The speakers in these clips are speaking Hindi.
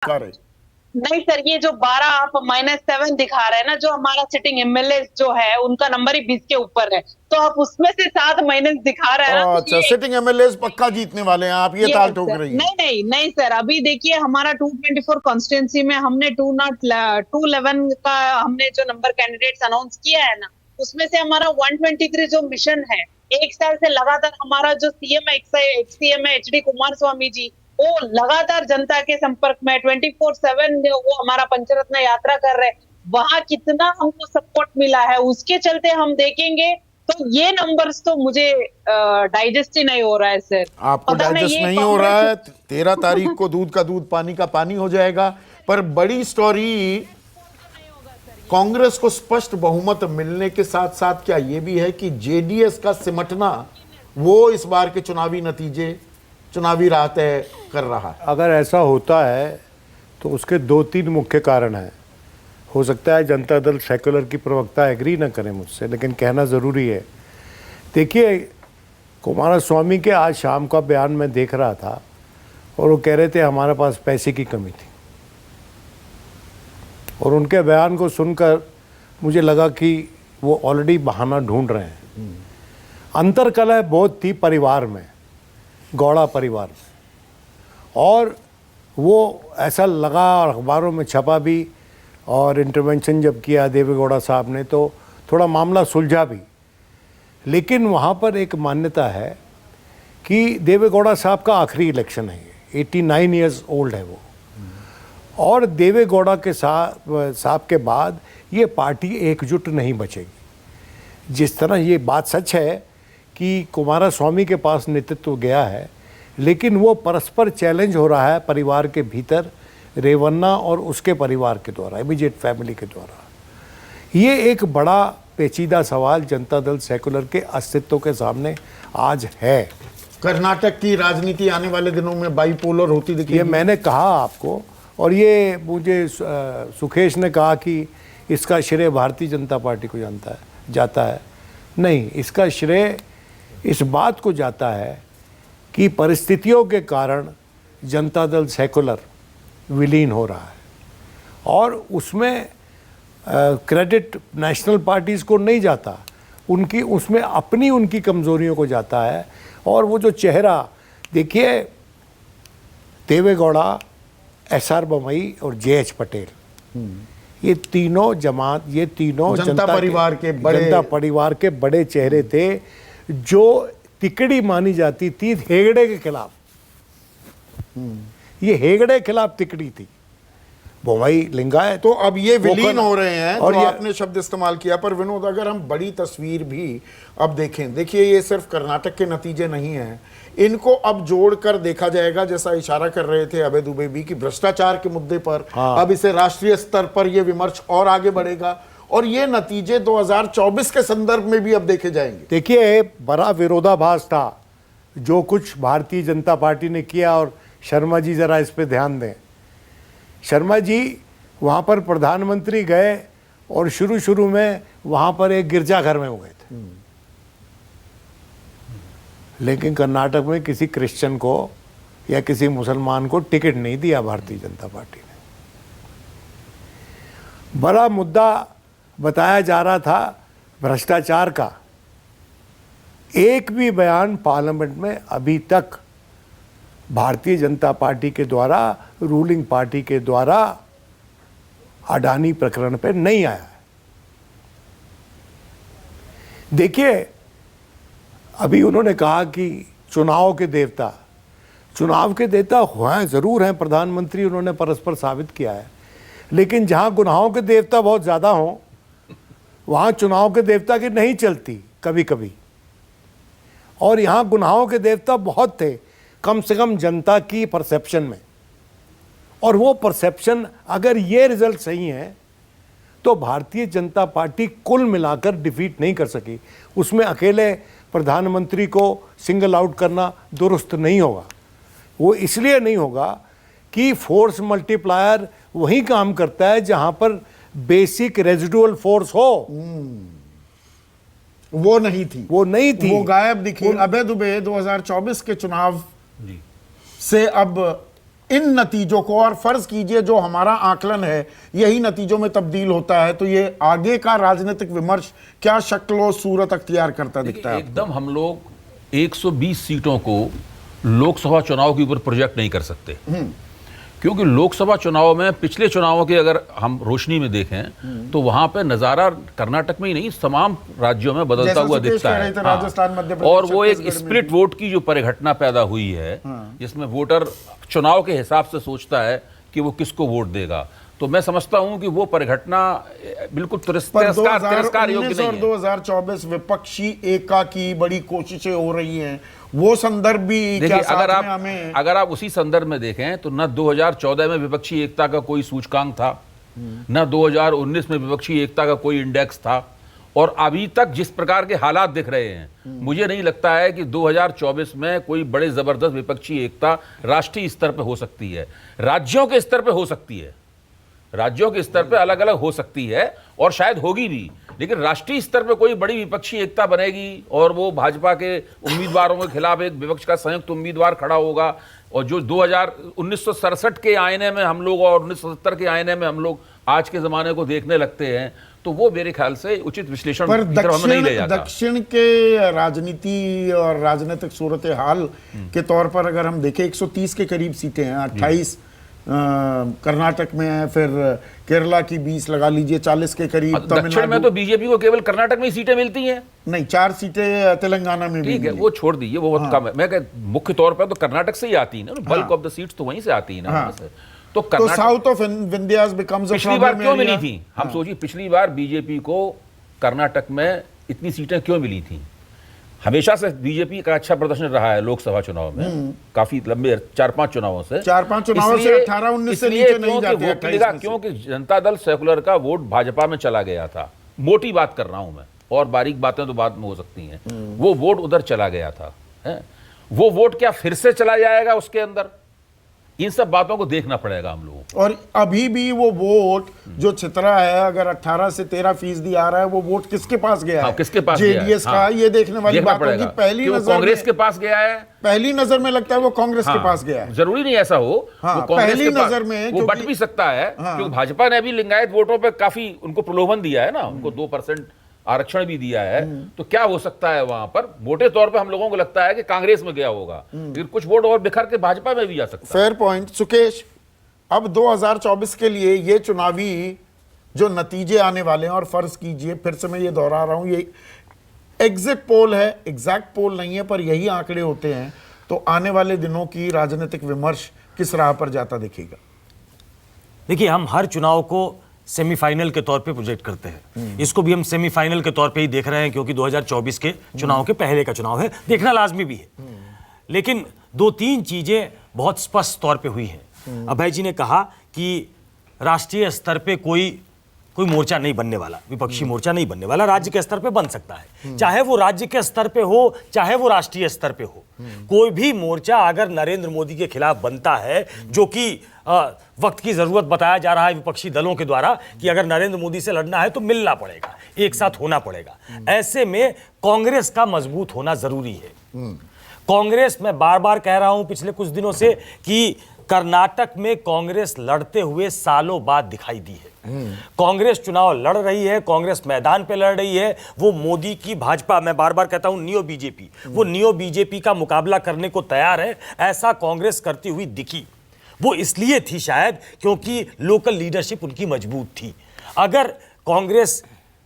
करें। नहीं सर, ये जो 12 आप -7 दिखा रहे हैं ना, जो हमारा सिटिंग एमएलए जो है उनका नंबर ही 20 के ऊपर है, तो आप उसमें से 7 माइनस दिखा रहे हैं ना, तो अच्छा, सिटिंग एमएलए पक्का जीतने वाले हैं, आप ये ये ताल ठोक सर, रही हैं। नहीं नहीं नहीं सर, अभी देखिए हमारा 224 कॉन्स्टिट्यूंसी में हमने 211 का हमने जो नंबर कैंडिडेट्स अनाउंस किया है ना, उसमें से हमारा 123 जो मिशन है, एक साल से लगातार हमारा जो सीएम एक्स सीएम है एचडी कुमार स्वामी जी, वो लगातार जनता के संपर्क में 24/7 वो हमारा पंचरत्न यात्रा कर रहे हैं। वहां कितना हमको सपोर्ट मिला है, उसके चलते हम देखेंगे तो ये नंबर्स तो मुझे डाइजेस्ट ही नहीं हो रहा है सर। आपको पता नहीं डाइजेस्ट ये नहीं हो रहा है। 13 तारीख को दूध का दूध पानी का पानी हो जाएगा। पर बड़ी स्टोरी, कांग्रेस को स्पष्ट बहुमत मिलने के साथ साथ क्या ये भी है कि जेडीएस का सिमटना वो इस बार के चुनावी नतीजे, चुनावी राह तय कर रहा है। अगर ऐसा होता है तो उसके 2-3 मुख्य कारण हैं। हो सकता है जनता दल सेकुलर की प्रवक्ता एग्री ना करें मुझसे, लेकिन कहना ज़रूरी है। देखिए, कुमारस्वामी के आज शाम का बयान मैं देख रहा था और वो कह रहे थे हमारे पास पैसे की कमी थी, और उनके बयान को सुनकर मुझे लगा कि वो ऑलरेडी बहाना ढूंढ रहे हैं। अंतर्कलह बहुत थी परिवार में, गौड़ा परिवार में, और वो ऐसा लगा और अखबारों में छपा भी, और इंटरवेंशन जब किया देवेगौड़ा साहब ने तो थोड़ा मामला सुलझा भी। लेकिन वहाँ पर एक मान्यता है कि देवेगौड़ा साहब का आखिरी इलेक्शन है, 89 ईयर्स ओल्ड है वो, और देवेगौड़ा के साहब के बाद ये पार्टी एकजुट नहीं बचेगी। जिस तरह ये बात सच है कि कुमारस्वामी के पास नेतृत्व गया है, लेकिन वो परस्पर चैलेंज हो रहा है परिवार के भीतर, रेवन्ना और उसके परिवार के द्वारा, इमीडिएट फैमिली के द्वारा। ये एक बड़ा पेचीदा सवाल जनता दल सेकुलर के अस्तित्व के सामने आज है। कर्नाटक की राजनीति आने वाले दिनों में बाइपोलर होती दिखेगी। ये मैंने कहा आपको, और ये मुझे सुखेश ने कहा कि इसका श्रेय भारतीय जनता पार्टी को जाता है। नहीं, इसका श्रेय इस बात को जाता है कि परिस्थितियों के कारण जनता दल सेकुलर विलीन हो रहा है, और उसमें क्रेडिट नेशनल पार्टीज़ को नहीं जाता, उनकी उसमें अपनी उनकी कमज़ोरियों को जाता है। और वो जो चेहरा देखिए, देवेगौड़ा, एसआर बम्बई और जेएच पटेल, ये तीनों जमात, ये तीनों जनता परिवार के बड़े चेहरे थे, जो तिकड़ी मानी जाती थी हेगड़े के खिलाफ। ये हेगड़े के खिलाफ तिकड़ी थी, बोम्बई लिंगायत। तो अब ये विलीन हो रहे हैं, और जो आपने शब्द इस्तेमाल किया। पर विनोद, अगर हम बड़ी तस्वीर भी अब देखें, देखिए ये सिर्फ कर्नाटक के नतीजे नहीं हैं, इनको अब जोड़कर देखा जाएगा, जैसा इशारा कर रहे थे अभय दुबे भी, कि भ्रष्टाचार के मुद्दे पर अब इसे राष्ट्रीय स्तर पर यह विमर्श और आगे बढ़ेगा, और ये नतीजे 2024 के संदर्भ में भी अब देखे जाएंगे। देखिए, बड़ा विरोधाभास था जो कुछ भारतीय जनता पार्टी ने किया, और शर्मा जी जरा इस पे ध्यान दें। शर्मा जी वहाँ पर प्रधानमंत्री गए और शुरू में वहाँ पर एक गिरजाघर में हो गए थे, लेकिन कर्नाटक में किसी क्रिश्चियन को या किसी मुसलमान को टिकट नहीं दिया भारतीय जनता पार्टी ने। बड़ा मुद्दा बताया जा रहा था भ्रष्टाचार का। एक भी बयान पार्लियामेंट में अभी तक भारतीय जनता पार्टी के द्वारा, रूलिंग पार्टी के द्वारा अडानी प्रकरण पे नहीं आया है। देखिए, अभी उन्होंने कहा कि चुनाव के देवता हैं, ज़रूर हैं प्रधानमंत्री, उन्होंने परस्पर साबित किया है, लेकिन जहां गुनाहों के देवता बहुत ज़्यादा हों, वहाँ चुनाव के देवता की नहीं चलती कभी कभी। और यहाँ गुनाहों के देवता बहुत थे, कम से कम जनता की परसेप्शन में, और वो परसेप्शन, अगर ये रिजल्ट सही है तो भारतीय जनता पार्टी कुल मिलाकर डिफीट नहीं कर सकी। उसमें अकेले प्रधानमंत्री को सिंगल आउट करना दुरुस्त नहीं होगा। वो इसलिए नहीं होगा कि फोर्स मल्टीप्लायर वहीं काम करता है जहां पर बेसिक रेजिडुअल फोर्स हो। वो नहीं थी, वो गायब दिखी। अभय दुबे 2024 के चुनाव से अब इन नतीजों को, और फर्ज कीजिए जो हमारा आकलन है यही नतीजों में तब्दील होता है, तो ये आगे का राजनीतिक विमर्श क्या शक्ल और सूरत अख्तियार करता दिखता है? एकदम हम लोग 120 सीटों को लोकसभा चुनाव के ऊपर प्रोजेक्ट नहीं कर सकते, क्योंकि लोकसभा चुनाव में पिछले चुनावों के अगर हम रोशनी में देखें तो वहां पे नजारा कर्नाटक में ही नहीं तमाम राज्यों में बदलता जैसा हुआ सुकेश दिखता कह रहे है। थे, राजस्थान, मध्य प्रदेश, और वो एक छत्तीसगढ़ में स्प्लिट वोट की जो परिघटना पैदा हुई है, जिसमें वोटर चुनाव के हिसाब से सोचता है कि वो किसको वोट देगा, तो मैं समझता हूं कि वो परिघटना बिल्कुल तिरस्कार योग्य 2019 नहीं और है। 2024 विपक्षी एका की बड़ी कोशिशें हो रही हैं, वो संदर्भ भी देखिए, क्या साथ में हमें? अगर आप उसी संदर्भ में देखें तो न 2014 में विपक्षी एकता का कोई सूचकांक था, न 2019 में विपक्षी एकता का कोई इंडेक्स था, और अभी तक जिस प्रकार के हालात दिख रहे हैं, मुझे नहीं लगता है कि 2024 में कोई बड़े जबरदस्त विपक्षी एकता राष्ट्रीय स्तर पर हो सकती है। राज्यों के स्तर पर हो सकती है, राज्यों के स्तर पर अलग अलग हो सकती है और शायद होगी भी, लेकिन राष्ट्रीय स्तर पर कोई बड़ी विपक्षी एकता बनेगी और वो भाजपा के उम्मीदवारों के खिलाफ एक विपक्ष का संयुक्त उम्मीदवार खड़ा होगा, और जो 1967 के आईने में हम लोग और 1970 के आईने में हम लोग आज के ज़माने को देखने लगते हैं, तो वो मेरे ख्याल से उचित विश्लेषण पर की तरफ हमें नहीं ले जाता। दक्षिण के राजनीति और राजनीतिक सूरत हाल के तौर पर अगर हम देखें, 130 के करीब सीटें हैं, 28 कर्नाटक में है, फिर केरला की 20 लगा लीजिए, 40 के करीब दक्षिण में तो बीजेपी को केवल कर्नाटक में ही सीटें मिलती हैं, नहीं 4 सीटें तेलंगाना में भी ठीक है, मिली। वो छोड़ दीजिए, वो बहुत कम है। मैं मुख्य तौर पर तो कर्नाटक से ही आती है ना, बल्क ऑफ द सीट्स तो वहीं से आती है ना, वहाँ से। तो तो Karnataka south of Vindhyas becomes a पिछली बार प्रॉब्लम क्यों मिली एरिया। थी, हम सोचिए पिछली बार बीजेपी को कर्नाटक में इतनी सीटें क्यों मिली थी? हमेशा से बीजेपी का अच्छा प्रदर्शन रहा है लोकसभा चुनाव में, काफी लंबे 4-5 चुनावों से, 4-5 चुनावों से 18-19 से इसलिए नीचे नहीं क्योंकि जाते, वोट 28 मिलेगा, में से। क्योंकि जनता दल सेकुलर का वोट भाजपा में चला गया था। मोटी बात कर रहा हूं मैं, और बारीक बातें तो बाद में हो सकती हैं। वो वोट उधर चला गया था, है? वो वोट क्या फिर से चला जाएगा उसके अंदर? इन सब बातों को देखना पड़ेगा हम लोगों को। और अभी भी वो वोट जो छितरा है, अगर 18 से 13% आ रहा है, वो वोट किसके पास गया है? किसके पास गया है? जेडीएस का, ये देखने वाली देखना बात होगी। पड़ेगा। पहली कि वो नजर कांग्रेस में, के पास गया है, पहली नजर में लगता है वो कांग्रेस के पास गया है। जरूरी नहीं ऐसा हो, हाँ, वो कांग्रेस पहली के पास- नजर में, वो बट क्योंकि- भी सकता है, क्योंकि भाजपा ने भी लिंगायत वोटों पे काफी उनको प्रलोभन दिया है ना, उनको 2% आरक्षण भी दिया है, तो क्या हो सकता है वहां पर? मोटे तौर पे हम लोगों को लगता है कि कांग्रेस में गया होगा, लेकिन कुछ वोट और बिखर के भाजपा में भी जा सकता है। Fair point Sukesh. अब 2024 के लिए ये चुनावी जो नतीजे आने वाले हैं, और फर्ज कीजिए, फिर से मैं ये दोहरा रहा हूं, ये एग्जिट पोल है, एग्जैक्ट पोल नहीं है, पर यही आंकड़े होते हैं, तो आने वाले दिनों की राजनीतिक विमर्श किस राह पर जाता दिखेगा? देखिए, हम हर चुनाव को सेमीफाइनल के तौर पे प्रोजेक्ट करते हैं। इसको भी हम सेमीफाइनल के तौर पे ही देख रहे हैं, क्योंकि 2024 के चुनाव के पहले का चुनाव है, देखना लाजमी भी है। लेकिन 2-3 चीजें बहुत स्पष्ट तौर पे हुई हैं। अभय जी ने कहा कि राष्ट्रीय स्तर पे कोई मोर्चा नहीं बनने वाला, विपक्षी मोर्चा नहीं बनने वाला, राज्य के स्तर पे बन सकता है, चाहे वो राज्य के स्तर पे हो, चाहे वो राष्ट्रीय स्तर पे हो। कोई भी मोर्चा अगर नरेंद्र मोदी के खिलाफ बनता है, जो कि वक्त की जरूरत बताया जा रहा है विपक्षी दलों के द्वारा कि अगर नरेंद्र मोदी से लड़ना है तो मिलना पड़ेगा, एक साथ होना पड़ेगा, ऐसे में कांग्रेस का मजबूत होना जरूरी है। कांग्रेस, मैं बार बार कह रहा हूं पिछले कुछ दिनों से कि कर्नाटक में कांग्रेस लड़ते हुए सालों बाद दिखाई दी है। कांग्रेस चुनाव लड़ रही है, कांग्रेस मैदान पे लड़ रही है, वो मोदी की भाजपा, मैं बार बार कहता हूं नियो बीजेपी, वो नियो बीजेपी का मुकाबला करने को तैयार है, ऐसा कांग्रेस करती हुई दिखी। वो इसलिए थी शायद क्योंकि लोकल लीडरशिप उनकी मजबूत थी। अगर कांग्रेस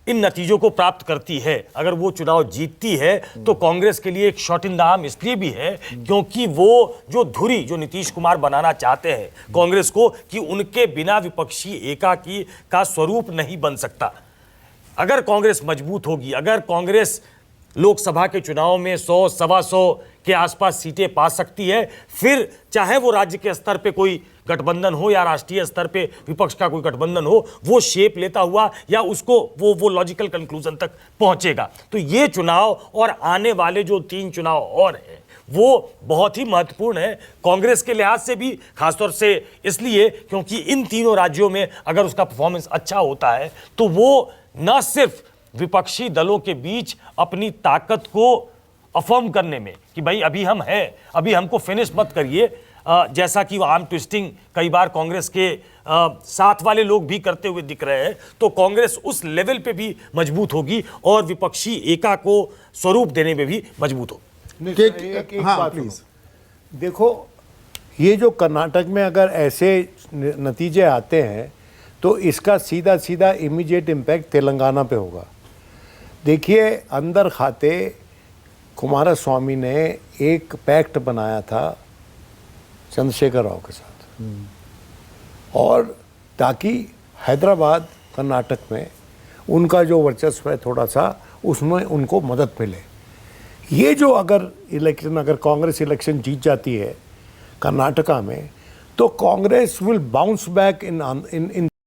इन नतीजों को प्राप्त करती है, अगर वो चुनाव जीतती है, तो कांग्रेस के लिए एक शॉट इन द आर्म इसलिए भी है क्योंकि वो जो धुरी जो नीतीश कुमार बनाना चाहते हैं कांग्रेस को, कि उनके बिना विपक्षी एकाकी का स्वरूप नहीं बन सकता। अगर कांग्रेस मजबूत होगी, अगर कांग्रेस लोकसभा के चुनाव में 100-125 के आसपास सीटें पा सकती है, फिर चाहे वो राज्य के स्तर पे कोई गठबंधन हो या राष्ट्रीय स्तर पे विपक्ष का कोई गठबंधन हो, वो शेप लेता हुआ या उसको वो लॉजिकल कंक्लूजन तक पहुंचेगा। तो ये चुनाव और आने वाले जो 3 चुनाव और हैं, वो बहुत ही महत्वपूर्ण है कांग्रेस के लिहाज से भी, खासतौर से इसलिए क्योंकि इन तीनों राज्यों में अगर उसका परफॉर्मेंस अच्छा होता है तो वो न सिर्फ विपक्षी दलों के बीच अपनी ताकत को अफर्म करने में कि भाई अभी हम हैं, अभी हमको फिनिश मत करिए, जैसा कि वो आर्म ट्विस्टिंग कई बार कांग्रेस के साथ वाले लोग भी करते हुए दिख रहे हैं, तो कांग्रेस उस लेवल पे भी मजबूत होगी और विपक्षी एका को स्वरूप देने में भी मजबूत होगी। हाँ, बात प्लीज। सुनो। देखो, ये जो कर्नाटक में अगर ऐसे नतीजे आते हैं तो इसका सीधा सीधा इमीडिएट इम्पैक्ट तेलंगाना पे होगा। देखिए, अंदर खाते कुमारस्वामी ने एक पैक्ट बनाया था चंद्रशेखर राव के साथ, और ताकि हैदराबाद कर्नाटक में उनका जो वर्चस्व है थोड़ा सा, उसमें उनको मदद मिले। ये जो अगर कांग्रेस इलेक्शन जीत जाती है कर्नाटका में, तो Congress will bounce back in